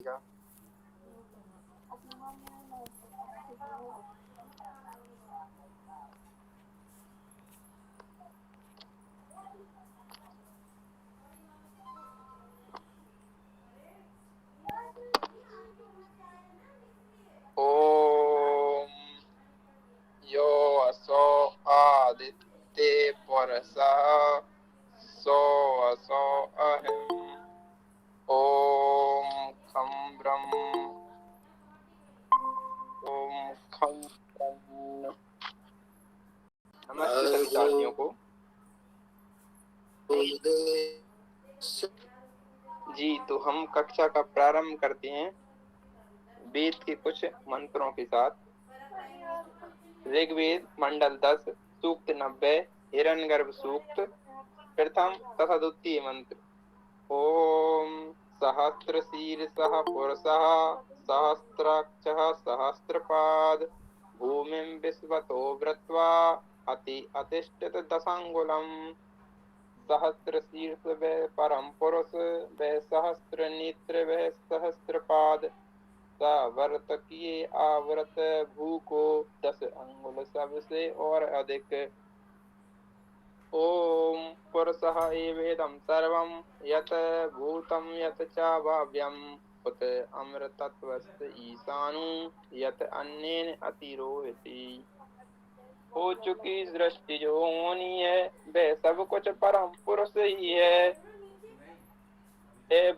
ओम यो असो आदित्य पुरसः सो असो अहिम् ओम खं ब्रह्म ओम खं ब्रह्म। नमस्ते सभी को। जी, तो हम कक्षा का प्रारंभ करते हैं वेद के कुछ मंत्रों के साथ। ऋग्वेद मंडल 10 सूक्त 90 हिरण्यगर्भ सूक्त प्रथम तथा द्वितीय मंत्र। ओम सहस्रशीर्षः पुरुषः सहस्राक्षः सहस्रपाद भूमिं विश्वतो वृत्वा अतिष्ठत दशांगुलम्। सहस्रशीर्ष वह परम पुरुष वह सहस्र नेत्र वह सहस्रपाद वर्त किए आवृत भू को 10 अंगुल सबसे और अधिक। ओम पुरुषः एवेदं सर्वं यत् भूतं यत् च भाव्यम् उत अमृतत्वस्य ईशानु यत् अन्येन अतिरोहति। हो चुकी सृष्टि जो होनी है वह सब कुछ परम पुरुष ही है।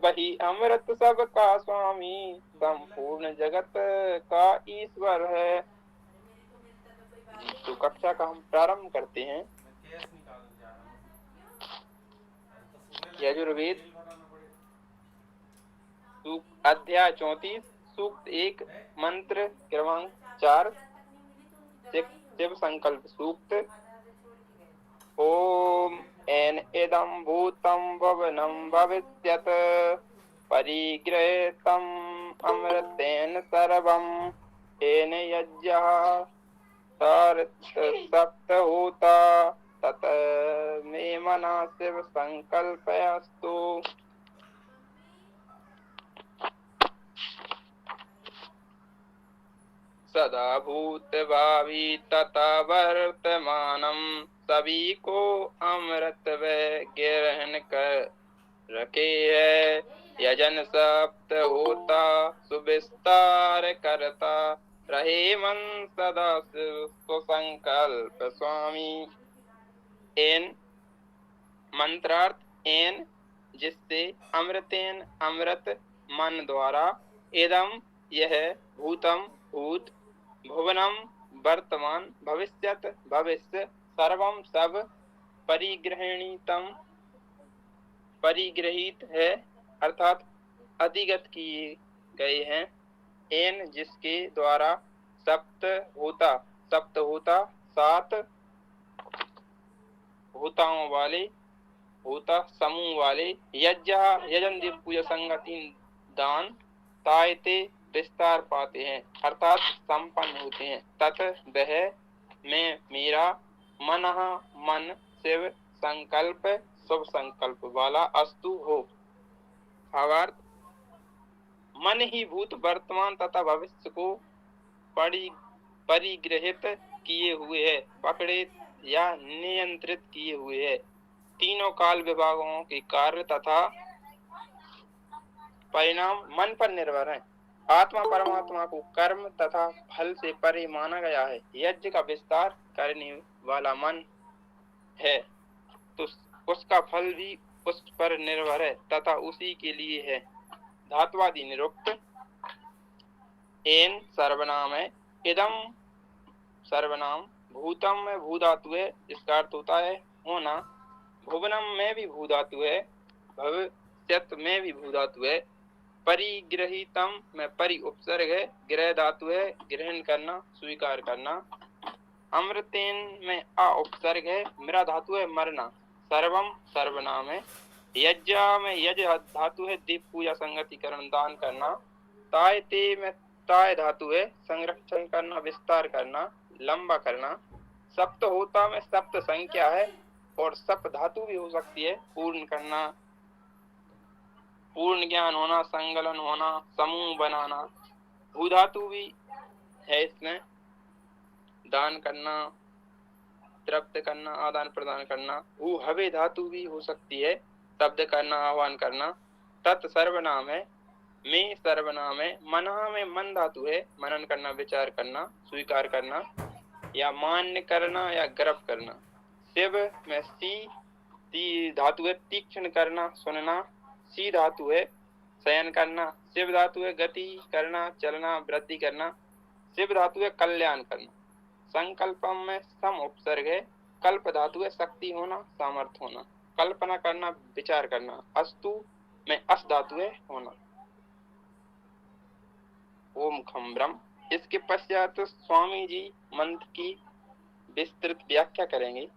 वही अमृत सबका स्वामी संपूर्ण जगत का ईश्वर है। तो कक्षा का हम प्रारंभ करते हैं। यजुर्वेद अध्याय 34 सूक्त 1 मंत्र क्रमांक 4 शिव संकल्प सूक्त। ओम एन इदं भूतं भवनं भविष्यत् परिगृहीतम् अमृतेन सर्वम् येन यज्ञः सप्तहोता तत मे मनः शिव संकल्पयस्तु। सदा भूत भावी तथा वर्तमानम सभी को अमृत व ग्रहण कर रखे है। यजन सप्त होता सुविस्तार करता रहे मन सदा सुसंकल्प स्वामी। एन मंत्रार्थ एन जिससे अमृतेन अमृत मन द्वारा इदम यह भूतम भूत भुवनम वर्तमान भविष्यत भविष्य सर्वम सब परिग्रहणीतम परिग्रहित है अर्थात अधिगत किए गए हैं। एन जिसके द्वारा सप्त होता 7 होताओं वाले होता समूह वाले यजन दिव पूजा संगति दान तायते विस्तार पाते हैं अर्थात संपन्न होते हैं। तथ वह में मेरा मन शिव संकल्प शुभ संकल्प वाला अस्तु हो। भावार्थ मन ही भूत वर्तमान तथा भविष्य को परिग्रहित किए हुए है पकड़े या नियंत्रित किए हुए है। तीनों काल विभागों के कार्य तथा परिणाम मन पर निर्भर है। आत्मा परमात्मा को कर्म तथा फल से परे माना गया है। यज्ञ का विस्तार करने वाला मन है तो उसका फल भी उस पर निर्भर है तथा उसी के लिए है। धात्वादि निरुक्त। एन सर्वनाम है। इदम सर्वनाम। भूतम में भू धातु है जिसका अर्थ होता है होना। भुवनम में भी भू धातु है। भविष्यत में भी भू धातु है। परिग्रहितम में परि उपसर्ग है। ग्रह धातु है ग्रहण करना स्वीकार करना। अमृतेन में अ उपसर्ग है। मृ धातु है मरना। सर्वम सर्वनाम है। यज्ञ में यज धातु है दीप पूजा संगतिकरण दान करना। तायते में ताय धातु है संरक्षण करना विस्तार करना लंबा करना। सप्त होता में सप्त संख्या है और सप्त धातु भी हो सकती है पूर्ण करना। पूर्ण ज्ञान होना, संकलन होना, समूह बनाना। भू धातु भी है इसमें, दान करना, तृप्त करना, आदान प्रदान करना। भू हवे धातु भी हो सकती है, शब्द करना, आह्वान करना। तत् सर्वनाम है, में सर्वनाम है। मना में मन धातु है, मनन करना, विचार करना, स्वीकार करना या मान्य करना या गर्व करना। शिव में सी धातु है, तीक्ष्ण करना, सुनना। सी धातु है, शयन करना। शिव धातु है, गति करना, चलना, वृद्धि करना। शिव धातु है, कल्याण करना। संकल्पम में सम उपसर्ग है। कल्प धातु है, शक्ति होना, सामर्थ्य होना, कल्पना करना, विचार करना। अस्तु में अस धातु है, होना। ओम खम ब्रह्म। इसके पश्चात स्वामी जी मंत्र की विस्तृत व्याख्या करेंगे।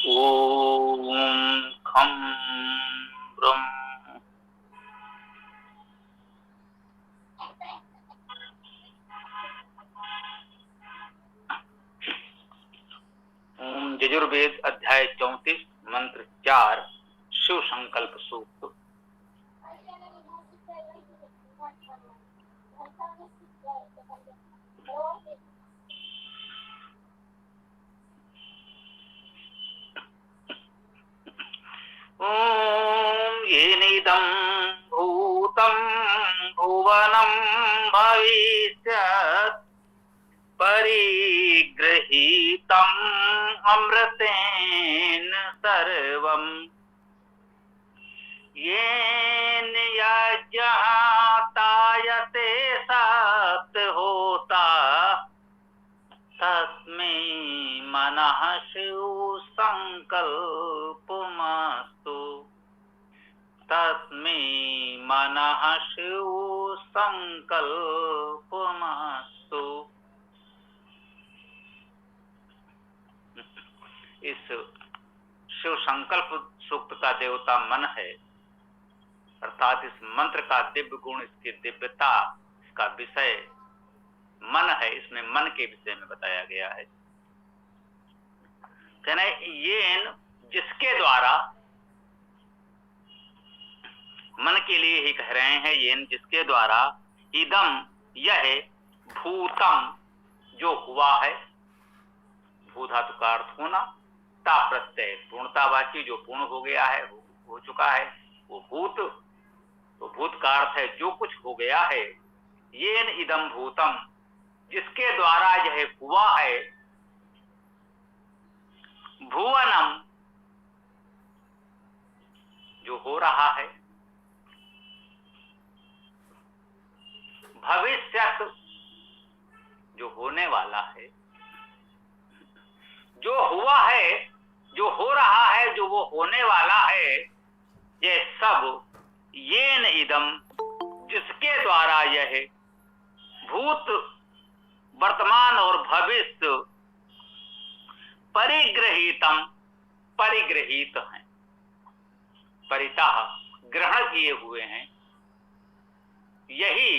ओम खम ब्रह्म। यजुर्वेद अध्याय 34 मंत्र 4 शिव संकल्प सूक्त। ओम येनिदं भूतं भुवनं भविष्यत् परिगृहीतम् अमृतेन सर्वम् येन यज्ञातायते सत्होता तस्मै मनः शिव संकल्पमस्तु। तस्मै मनः शिव संकल्पमस्तु। इस शिव संकल्प सूक्त का देवता मन है, अर्थात इस मंत्र का दिव्य गुण, इसकी दिव्यता, इसका विषय मन है। इसमें मन के विषय में बताया गया है। कहना ये जिसके द्वारा, मन के लिए ही कह रहे हैं, ये जिसके द्वारा इदम यह भूतम जो हुआ है, भू धातु का अर्थ होना, ता प्रत्यय पूर्णतावाची जो पूर्ण हो गया है, हो चुका है, वो भूत। तो भूत का अर्थ है जो कुछ हो गया है। येन इदम भूतम जिसके द्वारा यह हुआ है, भुवनम जो हो रहा है, भविष्यत जो होने वाला है, जो हुआ है, जो हो रहा है, जो वो होने वाला है, ये सब येन इदम जिसके द्वारा यह भूत, वर्तमान और भविष्य परिग्रहीतम परिग्रहित हैं, परितः ग्रहण किए हुए हैं। यही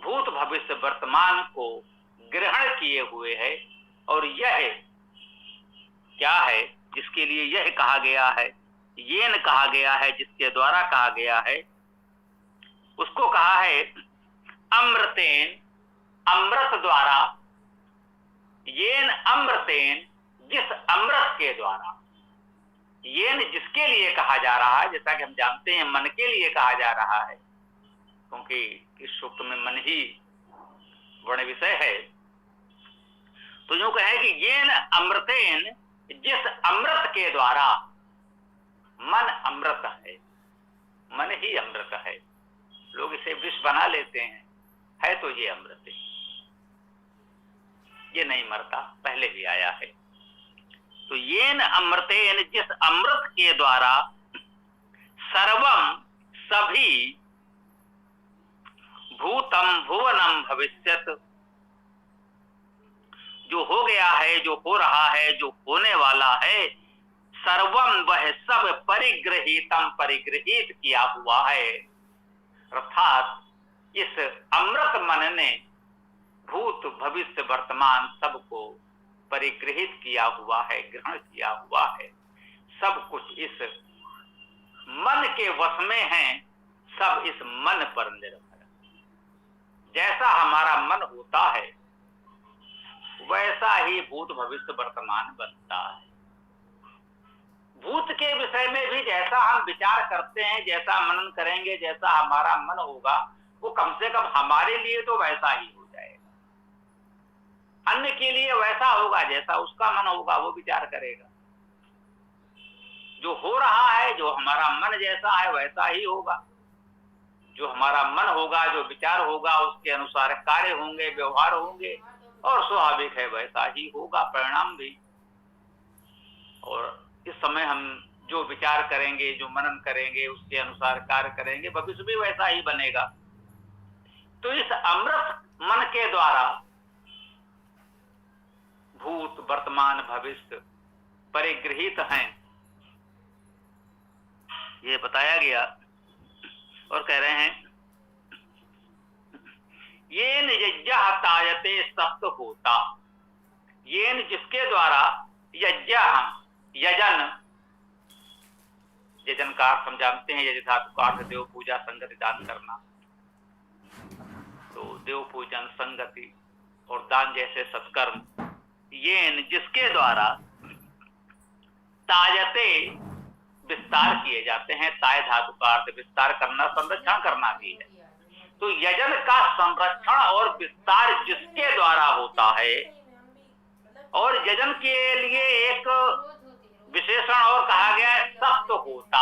भूत भविष्य वर्तमान को ग्रहण किए हुए है। और यह क्या है जिसके लिए यह कहा गया है, येन कहा गया है, जिसके द्वारा कहा गया है, उसको कहा है अमृतेन, अमृत द्वारा। येन अमृतेन जिस अमृत के द्वारा, येन जिसके लिए कहा जा रहा है, जैसा कि हम जानते हैं मन के लिए कहा जा रहा है, क्योंकि इस सूक्त में मन ही वर्ण विषय है। तो यूं कहे कि येन अमृतेन जिस अमृत के द्वारा, मन अमृत है, मन ही अमृत है। लोग इसे विष बना लेते हैं, है तो ये अमृत है, ये नहीं मरता, पहले भी आया है। तो येन अमृतेन जिस अमृत के द्वारा, सर्वम सभी, भूतम भुवनम भविष्यत जो हो गया है, जो हो रहा है, जो होने वाला है, सर्वम वह सब परिग्रहीतम परिग्रहित किया हुआ है। अर्थात इस अमृत मन ने भूत भविष्य वर्तमान सबको परिगृहित किया हुआ है, ग्रहण किया हुआ है। सब कुछ इस मन के वश में है, सब इस मन पर निर्भर है। जैसा हमारा मन होता है वैसा ही भूत भविष्य वर्तमान बनता है। भूत के विषय में भी जैसा हम विचार करते हैं, जैसा मनन करेंगे, जैसा हमारा मन होगा, वो कम से कम हमारे लिए तो वैसा ही हो जाएगा। अन्य के लिए वैसा होगा जैसा उसका मन होगा, वो विचार करेगा। जो हो रहा है, जो हमारा मन जैसा है वैसा ही होगा। जो हमारा मन होगा, जो विचार होगा, उसके अनुसार कार्य होंगे, व्यवहार होंगे, और स्वाभाविक है वैसा ही होगा परिणाम भी। और इस समय हम जो विचार करेंगे, जो मनन करेंगे, उसके अनुसार कार्य करेंगे, भविष्य भी वैसा ही बनेगा। तो इस अमृत मन के द्वारा भूत वर्तमान भविष्य परिगृहित हैं, ये बताया गया। और कह रहे हैं येन यज्ञः तायते सप्त होता, येन जिसके द्वारा यज्ञ यजन, यजन का अर्थ हम जानते हैं, यजन धातु का अर्थ देव पूजा संगति दान करना। तो देव पूजन संगति और दान जैसे सत्कर्म, येन जिसके द्वारा तायते विस्तार किए जाते हैं। ताय धातु का अर्थ विस्तार करना, संरक्षण करना भी है। तो यजन का संरक्षण और विस्तार जिसके द्वारा होता है, और यजन के लिए एक विशेषण और कहा गया है सप्त होता।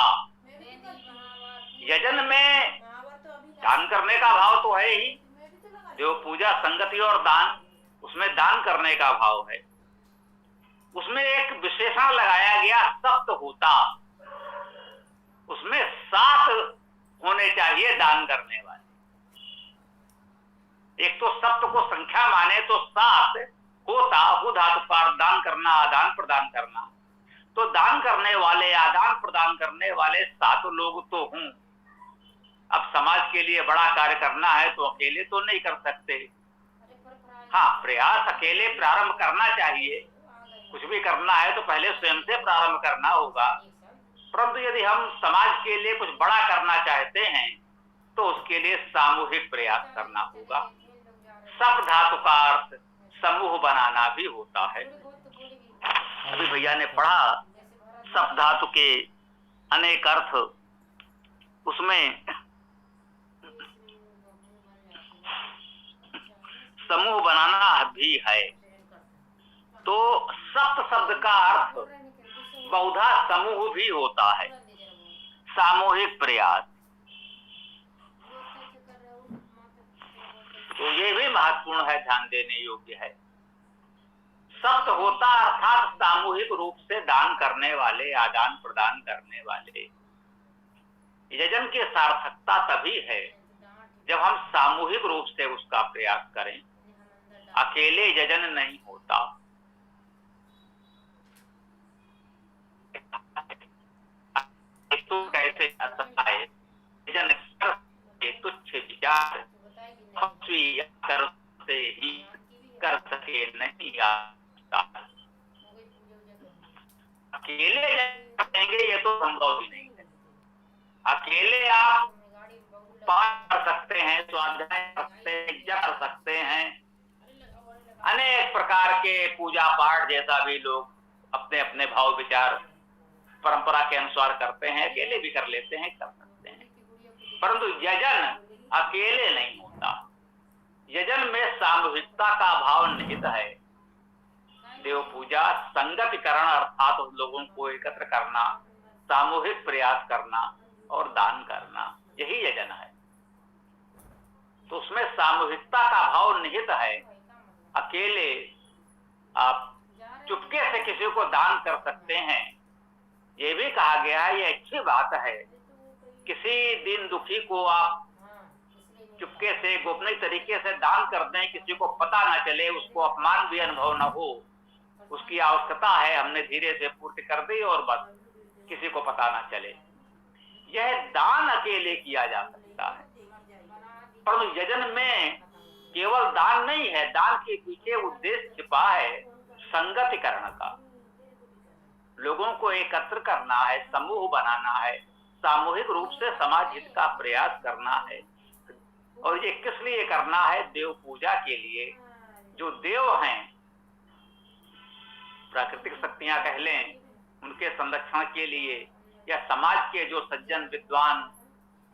यजन में दान करने का भाव तो है ही, जो पूजा संगति और दान, उसमें दान करने का भाव है। उसमें एक विशेषण लगाया गया सप्त होता, उसमें 7 होने चाहिए दान करने वाले। एक तो सप्त को संख्या माने तो 7 होता, हो धातु का दान करना, आदान प्रदान करना। तो दान करने वाले, आदान प्रदान करने वाले 7 लोग तो हों। अब समाज के लिए बड़ा कार्य करना है तो अकेले तो नहीं कर सकते। हाँ, प्रयास अकेले प्रारंभ करना चाहिए। कुछ भी करना है तो पहले स्वयं से प्रारंभ करना होगा। परंतु यदि हम समाज के लिए कुछ बड़ा करना चाहते हैं तो उसके लिए सामूहिक प्रयास करना होगा। सब धातु का अर्थ समूह बनाना भी होता है। अभी भैया ने पढ़ा सब धातु के अनेक अर्थ, उसमें समूह बनाना भी है। तो सप्त शब्द का अर्थ बहुधा समूह भी होता है, सामूहिक प्रयास। तो ये भी महत्वपूर्ण है, ध्यान देने योग्य है। सप्त होता अर्थात सामूहिक रूप से दान करने वाले, आदान प्रदान करने वाले। यजन की सार्थकता तभी है जब हम सामूहिक रूप से उसका प्रयास करें। अकेले यजन नहीं होता। तो कैसे सकता है यजन करके तुच्छ विचार करते ही कर सके नहीं आता। अकेले करेंगे ये तो संभव ही नहीं है। अकेले आप पाठ कर सकते हैं, स्वाध्याय कर सकते हैं, जप कर सकते हैं, अनेक प्रकार के पूजा पाठ जैसा भी लोग अपने अपने भाव विचार परंपरा के अनुसार करते हैं, अकेले भी कर लेते हैं, कर सकते हैं। परंतु यजन अकेले नहीं होता। यजन में सामूहिकता का भाव निहित है। देव पूजा संगतिकरण अर्थात उन लोगों को एकत्र करना, सामूहिक प्रयास करना और दान करना, यही यजन है। तो उसमें सामूहिकता का भाव निहित है। अकेले आप चुपके से किसी को दान कर सकते हैं, ये भी कहा गया है, ये अच्छी बात है। किसी दिन दुखी को आप चुपके से गोपनीय तरीके से दान कर दें, किसी को पता ना चले, उसको अपमान भी अनुभव न हो, उसकी आवश्यकता है, हमने धीरे से पूर्ति कर दी और बस किसी को पता ना चले। यह दान अकेले किया जा सकता है। परंतु यजन में केवल दान नहीं है, दान के पीछे उद्देश्य छिपा है संगतिकरण का। लोगों को एकत्र करना है, समूह बनाना है, सामूहिक रूप से समाज हित का प्रयास करना है। और ये किस लिए करना है? देव पूजा के लिए। जो देव हैं, प्राकृतिक शक्तियां कह लें, उनके संरक्षण के लिए, या समाज के जो सज्जन विद्वान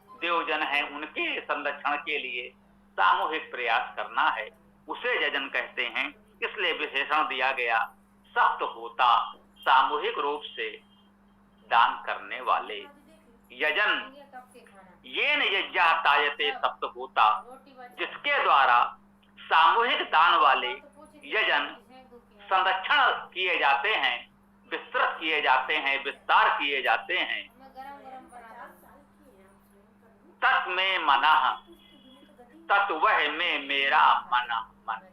देवजन हैं उनके संरक्षण के लिए सामूहिक प्रयास करना है, उसे यजन कहते हैं। इसलिए विशेषण दिया गया सप्त होता, सामूहिक रूप से दान करने वाले। यजन येन यज्ञः तायते सप्त होता, जिसके द्वारा सामूहिक दान वाले यजन संरक्षण किए जाते हैं, विस्तृत किए जाते हैं, विस्तार किए जाते हैं। तत् में मनः, तत् वह में मेरा मन, मन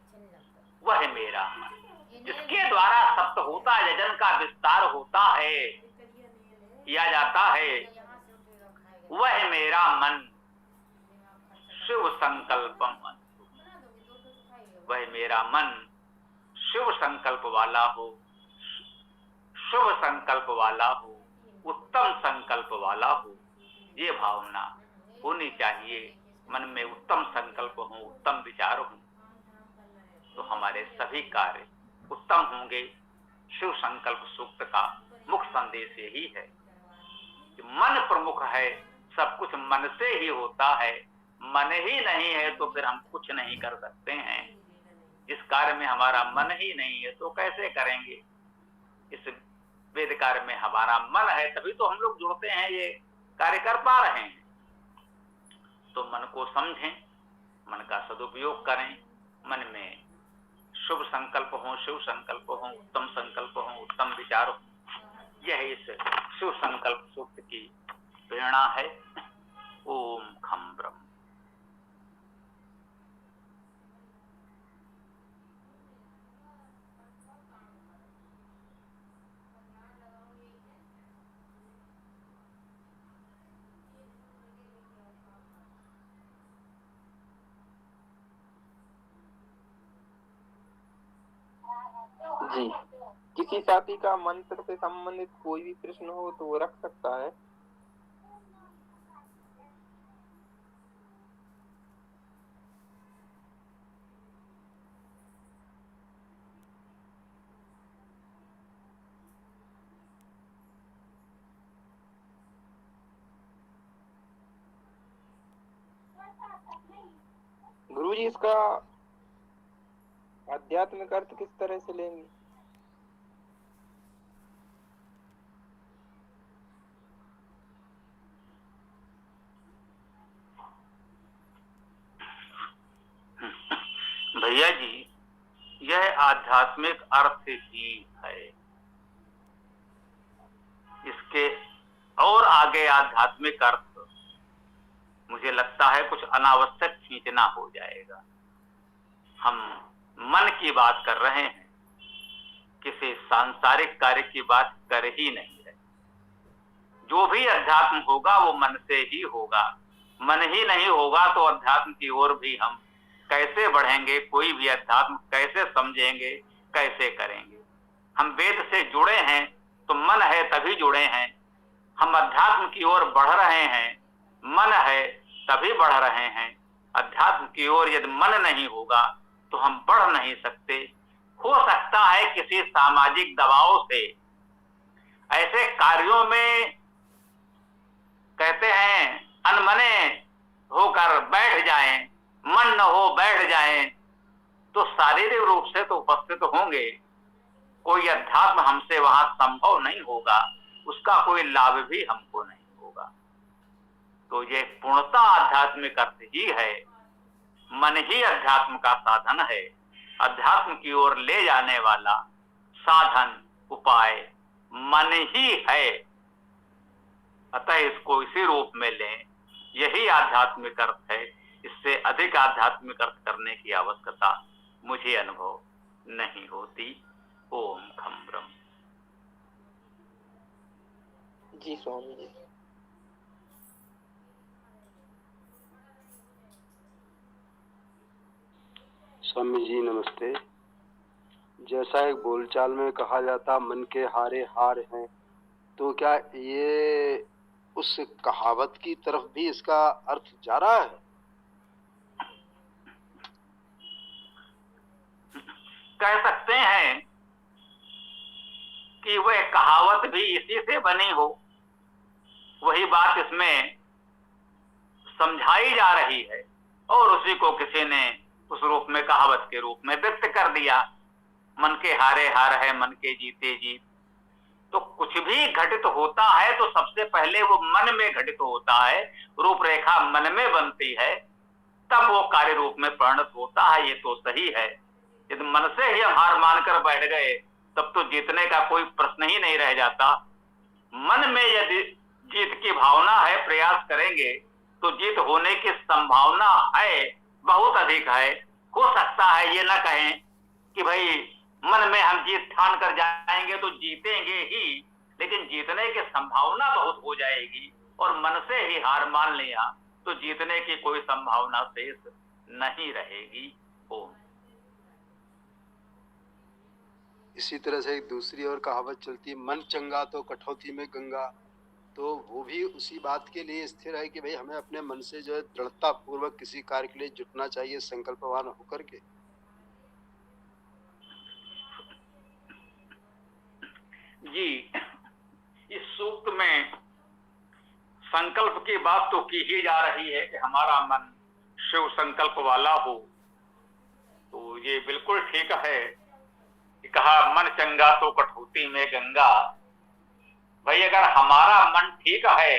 वह मेरा मन, जिसके द्वारा सप्त होता यजन का विस्तार होता है, किया जाता है, वह मेरा मन शिव संकल्पम, वह मेरा मन शिव संकल्प वाला हो, शुभ संकल्प वाला हो, उत्तम संकल्प वाला हो। ये भावना होनी चाहिए। मन में उत्तम संकल्प हो, उत्तम विचार हो, तो हमारे सभी कार्य उत्तम होंगे। शिव संकल्प सूक्त का मुख्य संदेश यही है कि मन प्रमुख है, सब कुछ मन से ही होता है। मन ही नहीं है तो फिर हम कुछ नहीं कर सकते हैं। जिस कार्य में हमारा मन ही नहीं है तो कैसे करेंगे? इस वेद कार्य में हमारा मन है, तभी तो हम लोग जुड़ते हैं, ये कार्य कर पा रहे हैं। तो मन को समझें, मन का सदुपयोग करें, मन में शुभ संकल्प हो, शिव संकल्प हो, उत्तम संकल्प हो, उत्तम विचार हो। यह इस शिव संकल्प सूक्त की प्रेरणा है। ओम खम ब्रह्म। जी, किसी साथी का मंत्र से संबंधित कोई भी प्रश्न हो तो वो रख सकता है। गुरुजी, इसका आध्यात्मिक अर्थ किस तरह से लेंगे? भैया जी, यह आध्यात्मिक अर्थ ही है। इसके और आगे आध्यात्मिक अर्थ मुझे लगता है कुछ अनावश्यक खींचना हो जाएगा। हम मन की बात कर रहे हैं, किसी सांसारिक कार्य की बात कर ही नहीं रहे। जो भी अध्यात्म होगा वो मन से ही होगा। मन ही नहीं होगा तो अध्यात्म की ओर भी हम कैसे बढ़ेंगे? कोई भी अध्यात्म कैसे समझेंगे, कैसे करेंगे? हम वेद से जुड़े हैं तो मन है तभी जुड़े हैं। हम अध्यात्म की ओर बढ़ रहे हैं, मन है तभी बढ़ रहे हैं। अध्यात्म की ओर यदि मन नहीं होगा तो हम बढ़ नहीं सकते। हो सकता है किसी सामाजिक दबाव से ऐसे कार्यों में, कहते हैं, अनमने होकर बैठ जाएं, मन न हो बैठ जाएं, तो शारीरिक रूप से तो उपस्थित होंगे, कोई अध्यात्म हमसे वहां संभव नहीं होगा, उसका कोई लाभ भी हमको नहीं होगा। तो ये पूर्णतः आध्यात्मिक अर्थ ही है। मन ही अध्यात्म का साधन है। अध्यात्म की ओर ले जाने वाला साधन, उपाय मन ही है। अतः इसको इसी रूप में लें, यही आध्यात्मिक अर्थ है। इससे अधिक आध्यात्मिक अर्थ करने की आवश्यकता मुझे अनुभव नहीं होती। ओम खम ब्रह्म। जी स्वामी जी। स्वामी जी नमस्ते। जैसा एक बोलचाल में कहा जाता मन के हारे हार हैं, तो क्या ये उस कहावत की तरफ भी इसका अर्थ जा रहा है? कह सकते हैं कि वह कहावत भी इसी से बनी हो, वही बात इसमें समझाई जा रही है और उसी को किसी ने उस रूप में कहावत के रूप में व्यक्त कर दिया। मन के हारे हार है, मन के जीते जीत। तो कुछ भी घटित होता है तो सबसे पहले वो मन में घटित होता है, रूपरेखा मन में बनती है, तब वो कार्य रूप में परिणत होता है। ये तो सही है। यदि मन से ही हम हार मानकर बैठ गए तब तो जीतने का कोई प्रश्न ही नहीं रह जाता। मन में यदि जीत की भावना है, प्रयास करेंगे तो जीत होने की संभावना है, बहुत अधिक है। हो सकता है ये ना कहें कि भाई मन में हम जीत ठान कर जाएंगे तो जीतेंगे ही, लेकिन जीतने की संभावना बहुत हो जाएगी। और मन से ही हार मान लिया तो जीतने की कोई संभावना शेष नहीं रहेगी। ओम। इसी तरह से एक दूसरी और कहावत चलती है, मन चंगा तो कठौती में गंगा। तो वो भी उसी बात के लिए स्थिर है कि भाई हमें अपने मन से जो है दृढ़ता पूर्वक किसी कार्य के लिए जुटना चाहिए, संकल्पवान होकर के। जी, इस सूक्त में संकल्प की बात तो की ही जा रही है कि हमारा मन शिव संकल्प वाला हो। तो ये बिल्कुल ठीक है कि कहा मन चंगा तो कठौती में गंगा। भाई अगर हमारा मन ठीक है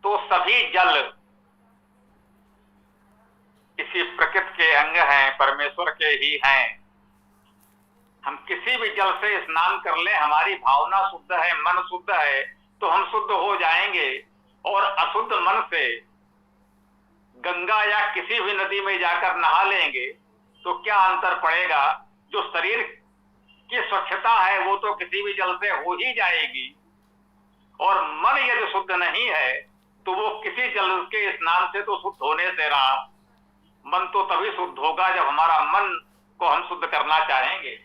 तो सभी जल किसी प्रकृति के अंग हैं, परमेश्वर के ही हैं। हम किसी भी जल से स्नान कर लें, हमारी भावना शुद्ध है, मन शुद्ध है, तो हम शुद्ध हो जाएंगे। और अशुद्ध मन से गंगा या किसी भी नदी में जाकर नहा लेंगे तो क्या अंतर पड़ेगा। जो शरीर की स्वच्छता है वो तो किसी भी जल से हो ही जाएगी, और मन यदि शुद्ध नहीं है तो वो किसी जल के स्नान से तो शुद्ध होने से रहा। मन तो तभी शुद्ध होगा जब हमारा मन को हम शुद्ध करना चाहेंगे।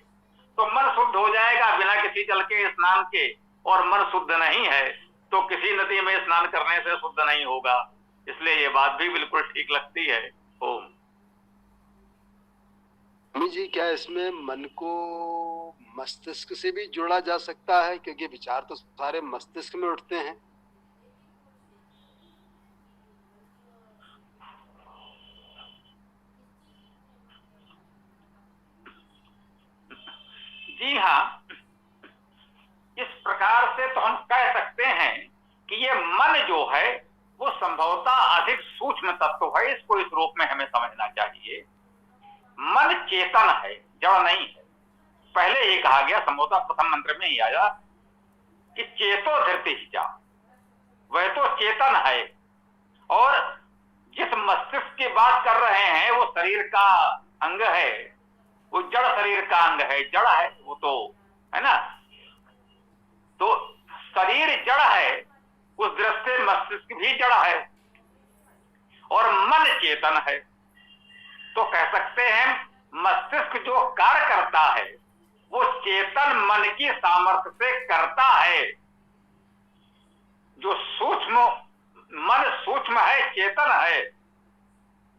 तो मन शुद्ध हो जाएगा बिना किसी जल के स्नान के, और मन शुद्ध नहीं है तो किसी नदी में स्नान करने से शुद्ध नहीं होगा। इसलिए ये बात भी बिल्कुल ठीक लगती है। ओम। स्वामी जी, क्या इसमें मन को मस्तिष्क से भी जोड़ा जा सकता है, क्योंकि विचार तो सारे मस्तिष्क में उठते हैं? जी हाँ, इस प्रकार से तो हम कह सकते हैं कि ये मन जो है वो संभवतः अधिक सूक्ष्म तत्व है। इसको इस रूप में हमें समझना चाहिए। मन चेतन है, जड़ नहीं है। पहले ये कहा गया, संभवतः प्रथम मंत्र में ही आया कि चेतो धृति जा, वह तो चेतन है। और जिस मस्तिष्क की बात कर रहे हैं वो शरीर का अंग है, वो जड़ शरीर का अंग है, जड़ है वो तो, है ना। तो शरीर जड़ है, उस दृष्टि से मस्तिष्क भी जड़ है और मन चेतन है। तो कह सकते हैं मस्तिष्क जो कार्य करता है वो चेतन मन की सामर्थ्य से करता है। जो सूक्ष्म मन सूक्ष्म है, चेतन है,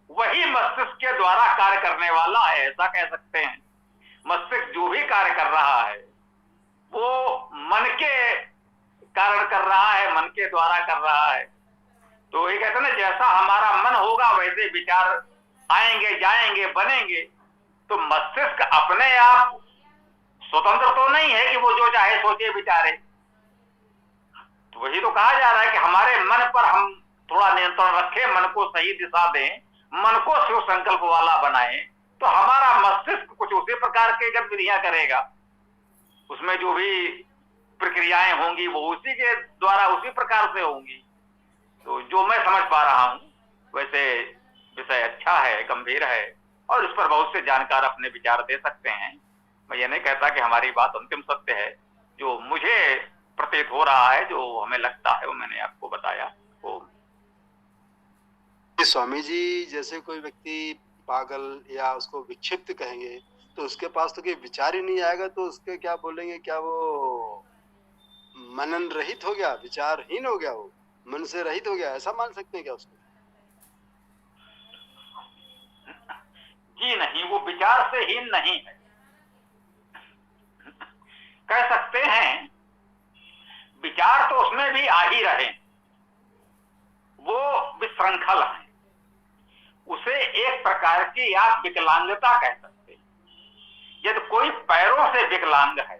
वही मस्तिष्क के द्वारा कार्य करने वाला है, ऐसा कह सकते हैं। मस्तिष्क जो भी कार्य कर रहा है वो मन के कारण कर रहा है, मन के द्वारा कर रहा है। तो ये कहते हैं ना, जैसा हमारा मन होगा वैसे विचार आएंगे, जाएंगे, बनेंगे। तो मस्तिष्क अपने आप स्वतंत्र तो नहीं है कि वो जो चाहे सोचे विचारे। तो वही तो कहा जा रहा है कि हमारे मन पर हम थोड़ा नियंत्रण रखें, मन को सही दिशा दें, मन को शिव संकल्प वाला बनाएं, तो हमारा मस्तिष्क कुछ उसी प्रकार के गतिविधियां करेगा। उसमें जो भी प्रक्रियाएं होंगी वो उसी के द्वारा उसी प्रकार से होंगी। तो जो मैं समझ पा रहा हूं, वैसे विषय अच्छा है, गंभीर है, और इस पर बहुत से जानकार अपने विचार दे सकते हैं। मैं ये नहीं कहता कि हमारी बात अंतिम सत्य है। जो मुझे प्रतीत हो रहा है, जो हमें लगता है, वो मैंने आपको बताया। ओम। स्वामी जी, जैसे कोई व्यक्ति पागल या उसको विक्षिप्त कहेंगे, तो उसके पास तो कोई विचार ही नहीं आएगा, तो उसके क्या बोलेंगे, क्या वो मनन रहित हो गया, विचारहीन हो गया, वो मन से रहित हो गया, ऐसा मान सकते हैं क्या उसको? जी नहीं, वो विचार से हीन नहीं है। कह सकते हैं विचार तो उसमें भी आ ही रहे, वो विशृंखल है, उसे एक प्रकार की आप विकलांगता कह सकते हैं। यदि कोई पैरों से विकलांग है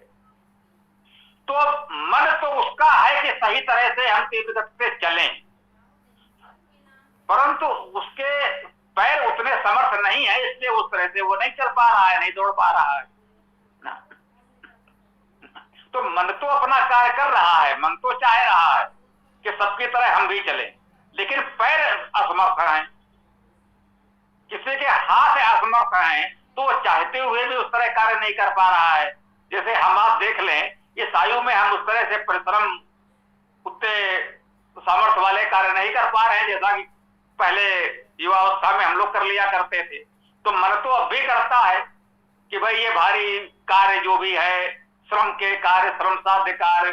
तो मन तो उसका है कि सही तरह से हम तीव्र गति से चलें, परंतु उसके पैर उतने समर्थ नहीं है, इसलिए उस तरह से वो नहीं चल पा रहा है, नहीं दौड़ पा रहा है ना। तो मन तो अपना कार्य कर रहा है, मन तो चाह रहा है कि सबकी तरह हम भी चलें, लेकिन पैर असमर्थ हैं, किसी के हाथ असमर्थ हैं, तो वो चाहते हुए भी उस तरह कार्य नहीं कर पा रहा है। जैसे हम आप देख लें, इस आयु में हम उस तरह से परिश्रम, उतने सामर्थ्य वाले कार्य नहीं कर पा रहे हैं जैसा कि पहले युवावस्था में हम लोग कर लिया करते थे। तो मन तो अब भी करता है कि भाई ये भारी कार्य जो भी है, श्रम के कार्य, श्रम साध्य कार्य,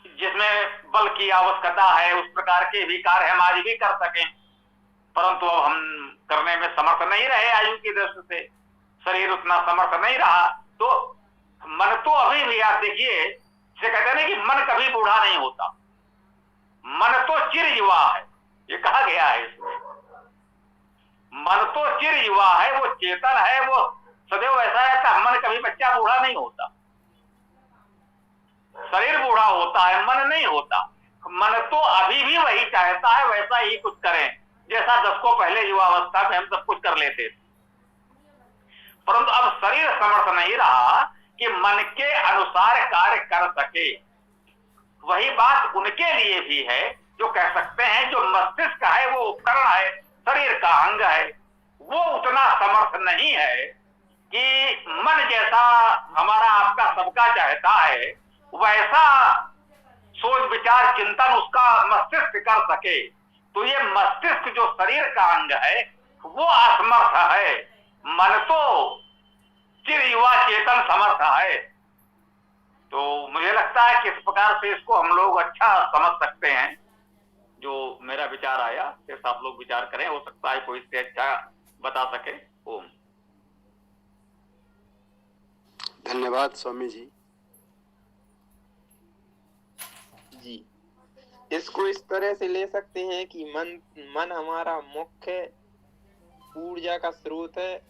जिसमें बल की आवश्यकता है, उस प्रकार के भी कार्य हम आज भी कर सकें, परंतु अब हम करने में समर्थ नहीं रहे। आयु की दृष्टि से शरीर उतना समर्थ नहीं रहा, तो मन तो अभी भी, आप देखिए, से कहते हैं कि मन कभी बूढ़ा नहीं होता, मन तो चिर युवा है, ये कहा गया है इसमें। मन तो चिर युवा है, वो चेतन है, वो सदैव ऐसा रहता है। मन कभी बच्चा बूढ़ा नहीं होता, शरीर बूढ़ा होता है, मन नहीं होता। मन तो अभी भी वही चाहता है, वैसा ही कुछ करें जैसा दशकों पहले युवावस्था में हम सब कुछ कर लेते थे, परंतु अब शरीर समर्थ नहीं रहा कि मन के अनुसार कार्य कर सके। वही बात उनके लिए भी है जो कह सकते हैं जो मस्तिष्क है वो उपकरण है, शरीर का अंग है, वो उतना समर्थ नहीं है कि मन जैसा हमारा आपका सबका चाहता है वैसा सोच विचार चिंतन उसका मस्तिष्क कर सके। तो ये मस्तिष्क जो शरीर का अंग है वो असमर्थ है, मन तो चिर युवा चेतन समर्थ है। तो मुझे लगता है कि इस प्रकार से इसको हम लोग अच्छा समझ सकते हैं। जो मेरा विचार आया सिर्फ आप लोग विचार करें, हो सकता है कोई इससे अच्छा बता सके। ओम। धन्यवाद स्वामी जी। जी, इसको इस तरह से ले सकते हैं कि मन हमारा मुख्य ऊर्जा का स्रोत है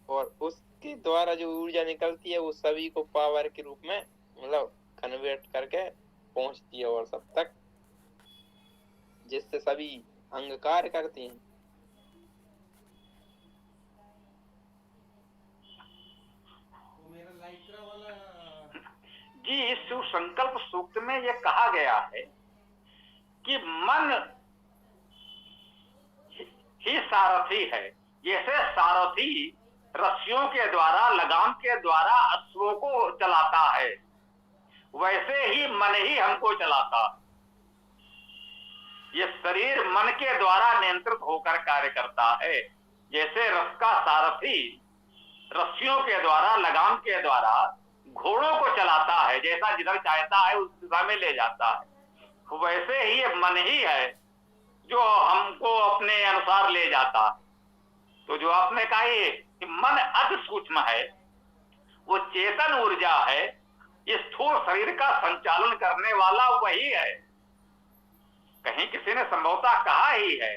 और उसके द्वारा जो ऊर्जा निकलती है वो सभी को पावर के रूप में मतलब कन्वर्ट करके पहुंचती है और सब तक, जिससे सभी अंग कार्य करते हैं। जी, इस शिव संकल्प सूक्त में यह कहा गया है कि मन ही सारथी है। जैसे सारथी रस्सियों के द्वारा, लगाम के द्वारा अश्वों को चलाता है, वैसे ही मन ही हमको चलाता है। ये शरीर मन के द्वारा नियंत्रित होकर कार्य करता है। जैसे रथ का सारथी रस्सियों के द्वारा, लगाम के द्वारा घोड़ों को चलाता है, जैसा जिधर चाहता है उस दिशा में ले जाता है, वैसे ही ये मन ही है जो हमको अपने अनुसार ले जाता है। तो जो आपने कहा कि मन अति सूक्ष्म है, वो चेतन ऊर्जा है, इस स्थूल शरीर का संचालन करने वाला वही है। कहीं किसी ने संभवतः कहा ही है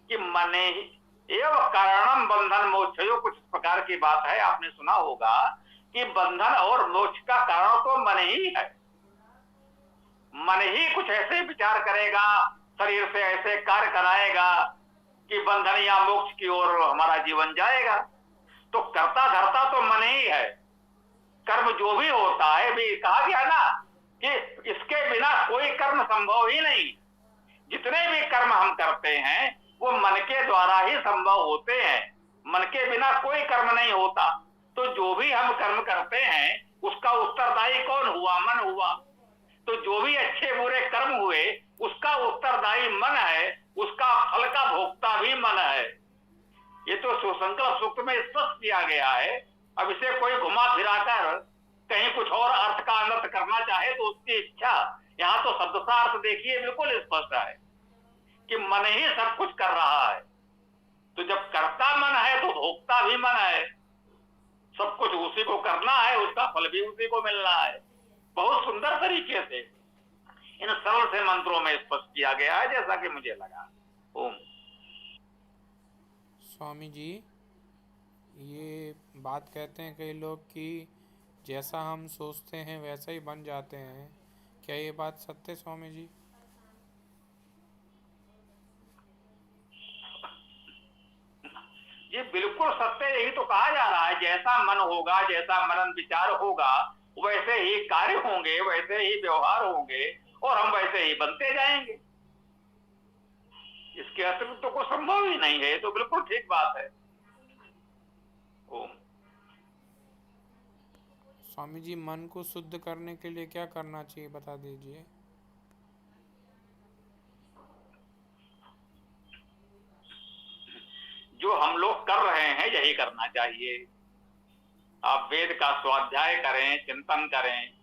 कि मन ही एवं कारणम बंधन मोक्षयो, कुछ प्रकार की बात है, आपने सुना होगा कि बंधन और मोक्ष का कारण तो मन ही है। मन ही कुछ ऐसे विचार करेगा, शरीर से ऐसे कार्य कराएगा कि बंधन या मोक्ष की ओर हमारा जीवन जाएगा। तो करता धरता तो मन ही है। कर्म जो भी होता है, भी कहा गया ना कि इसके बिना कोई कर्म संभव ही नहीं। जितने भी कर्म हम करते हैं वो मन के द्वारा ही संभव होते हैं, मन के बिना कोई कर्म नहीं होता। तो जो भी हम कर्म करते हैं उसका उत्तरदायी कौन हुआ? मन हुआ। तो जो भी अच्छे बुरे कर्म हुए उसका उत्तरदायी मन है, उसका फल का भोक्ता भी मन है। ये तो सुसंकल्प सूक्त में स्पष्ट किया गया है। अब इसे कोई घुमा फिराकर कहीं कुछ और अर्थ का अनर्थ करना चाहे तो उसकी इच्छा। यहाँ तो शब्द का अर्थ देखिए बिल्कुल स्पष्ट है कि मन ही सब कुछ कर रहा है। तो जब करता मन है तो भोगता भी मन है। सब कुछ उसी को करना है, उसका फल भी उसी को मिलना है। बहुत सुंदर तरीके से इन सरल से मंत्रों में स्पष्ट किया गया है, जैसा कि मुझे लगा। ओम। स्वामी जी, ये बात कहते हैं कई लोग कि जैसा हम सोचते हैं वैसा ही बन जाते हैं, क्या ये बात सत्य है स्वामी जी? ये बिल्कुल सत्य, यही तो कहा जा रहा है। जैसा मन होगा, जैसा मनन विचार होगा, वैसे ही कार्य होंगे, वैसे ही व्यवहार होंगे और हम वैसे ही बनते जाएंगे। इसके अतिरिक्त तो कोई संभव ही नहीं है। तो बिल्कुल ठीक बात है। ओम। स्वामी जी, मन को शुद्ध करने के लिए क्या करना चाहिए, बता दीजिए। जो हम लोग कर रहे हैं यही करना चाहिए। आप वेद का स्वाध्याय करें, चिंतन करें,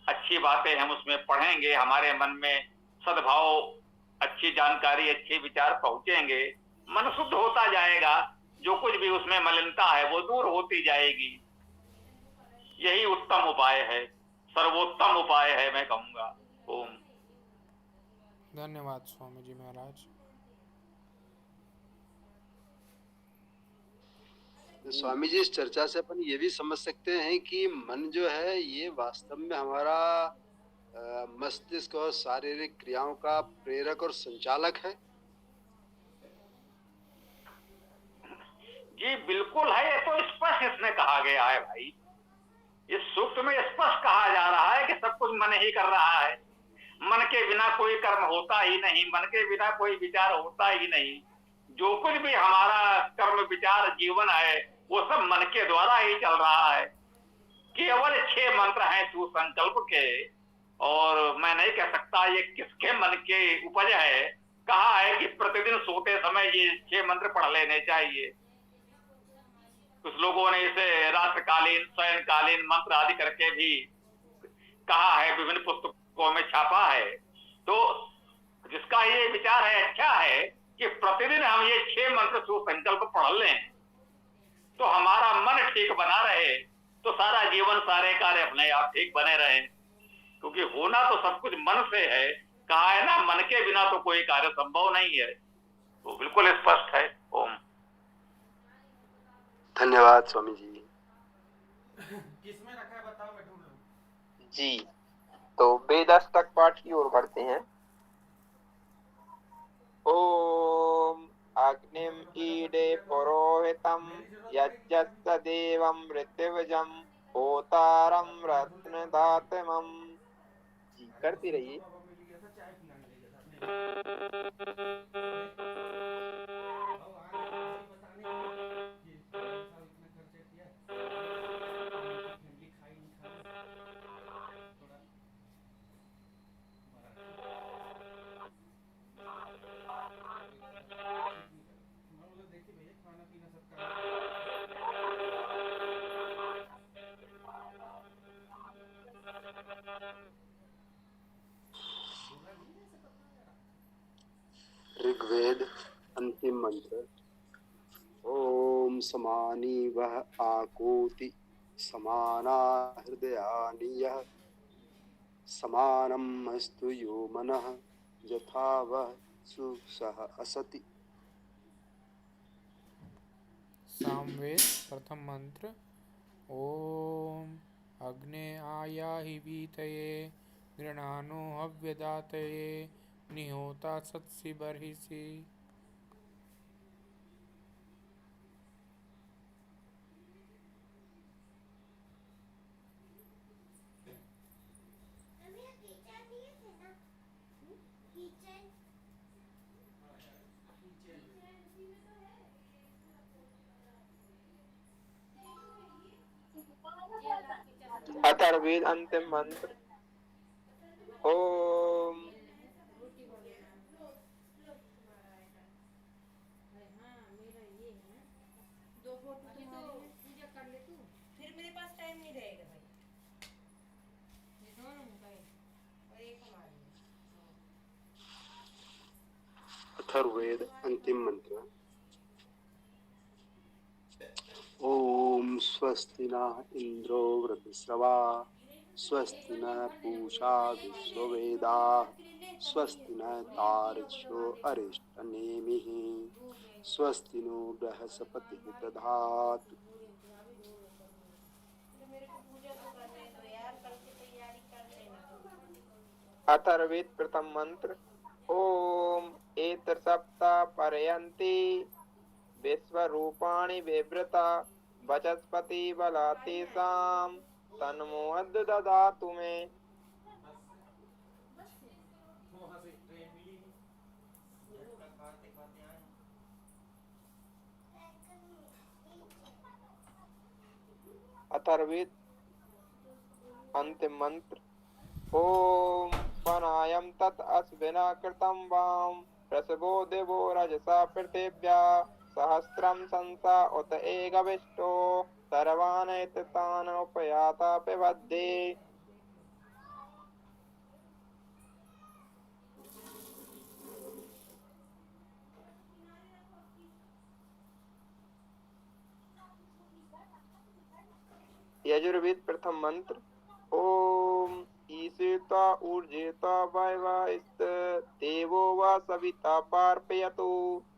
अच्छी बातें हम उसमें पढ़ेंगे, हमारे मन में सद्भाव, अच्छी जानकारी, अच्छे विचार पहुंचेंगे, मन शुद्ध होता जाएगा। जो कुछ भी उसमें मलिनता है वो दूर होती जाएगी। यही उत्तम उपाय है, सर्वोत्तम उपाय है, मैं कहूंगा। ओम। धन्यवाद स्वामी जी महाराज। स्वामी जी, इस चर्चा से अपन ये भी समझ सकते हैं कि मन जो है ये वास्तव में हमारा मस्तिष्क और शारीरिक क्रियाओं का प्रेरक और संचालक है। जी बिल्कुल है। ये तो स्पष्ट इसमें कहा गया है भाई। इस सूक्त में स्पष्ट कहा जा रहा है कि सब कुछ मन ही कर रहा है। मन के बिना कोई कर्म होता ही नहीं, मन के बिना कोई विचार होता ही नहीं। जो कुछ भी हमारा कर्म विचार जीवन है वो सब मन के द्वारा ही चल रहा है। केवल 6 मंत्र हैं सुसंकल्प के, और मैं नहीं कह सकता ये किसके मन के उपज है। कहा है कि प्रतिदिन सोते समय ये 6 मंत्र पढ़ लेने चाहिए। कुछ लोगों ने इसे रात्रिकालीन, शयनकालीन मंत्र आदि करके भी कहा है, विभिन्न पुस्तकों में छापा है। तो जिसका ये विचार है अच्छा है कि प्रतिदिन हम ये 6 मंत्र सुसंकल्प पढ़ लें तो हमारा मन ठीक बना रहे, तो सारा जीवन, सारे कार्य अपने आप ठीक बने रहे। क्योंकि होना तो सब कुछ मन से है। कहा है ना, मन के बिना तो कोई कार्य संभव नहीं है। तो बिल्कुल स्पष्ट है। ओम। धन्यवाद स्वामी जी। किसमें रखा है बताओ, मैं ढूंढ लूं। जी, तो वेदाष्टक पाठ की ओर बढ़ते हैं। ओम अग्निम ईडे पुरोहितम यज्ञस्य देवम ऋतविजम होतारम रत्नदातमम। जी करती रहिए। ऋग्वेद अंतिम मंत्र। ओम समानी वह आकोति समाना हृदयानि यः समानम् अस्तु यो मनः यथा वह सुसह असति। सामवेद प्रथम मंत्र। ओम अग्ने आयाहि वीतये गृणानो हव्यदातये निहोता सत्सि बर्हिषि। अथर्ववेद अंतिम मंत्र। ओम मंत्र। ओम स्वस्ति न इंद्रो वृद्धश्रवा स्वस्ति न पूषा विश्ववेदाः स्वस्ति न तार्क्ष्यो अरिष्टनेमिः स्वस्ति नो बृहस्पतिः दधातु। अथर्वेद प्रथम मंत्र। ओम एतत् सप्ताह पर्यन्ति विश्वरूपाणि विवृता वचस्पति बला तेषां तन्मो अद्य ददातु मे। अथर्वेद अंतिम मंत्र। ओम पनायम तत् अश्विना कृतं वाम प्रसवो देवो रजसा पृथिव्या सहस्रम संसा उत एकविष्टो सर्वान् एतान् उपयाता पिबध्य। यजुर्वेद प्रथम मंत्र। ओम ईशिता ऊर्जेता वैवाहिस्त देवो वा सविता पार्पयतु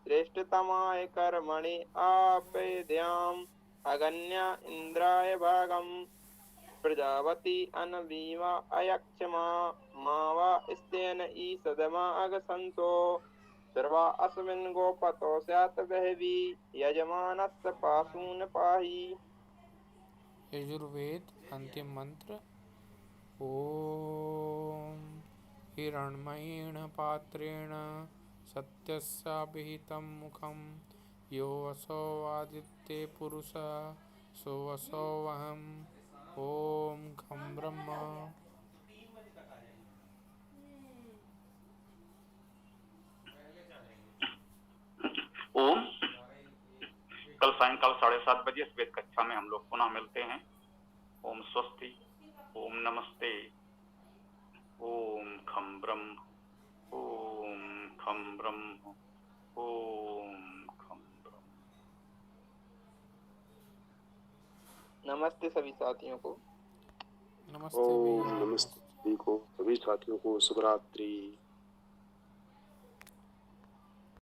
श्रेष्ठतमाय कर्मणि आपेद्याम् अगन्या इंद्राय भागम् प्रजावती अनवीवा अयक्षमा मा वा स्तेन ईसदमा अगसंसो सर्वा अस्मिन् गोपतो स्यात् बह्वी यजमानस्य पासून पाहि। यजुर्वेद अंतिम मंत्र। ओम हिरण्मयेण पात्रेण सत्यस्याभिहितं मुखं यो वसो आदित्ये पुरुषः सो वसो वहम्। ओम खं ब्रह्म। ओम कल सायंकाल 7:30 बजे श्वेत कक्षा में हम लोग पुनः मिलते हैं। ओम स्वस्ति, ओम नमस्ते, ओम खं ब्रह्म, ओम खं ब्रह्म, ओम खं ब्रह्म। नमस्ते सभी साथियों को। नमस्ते ओम भैया। नमस्ते सभी को, सभी साथियों को शुभ रात्रि।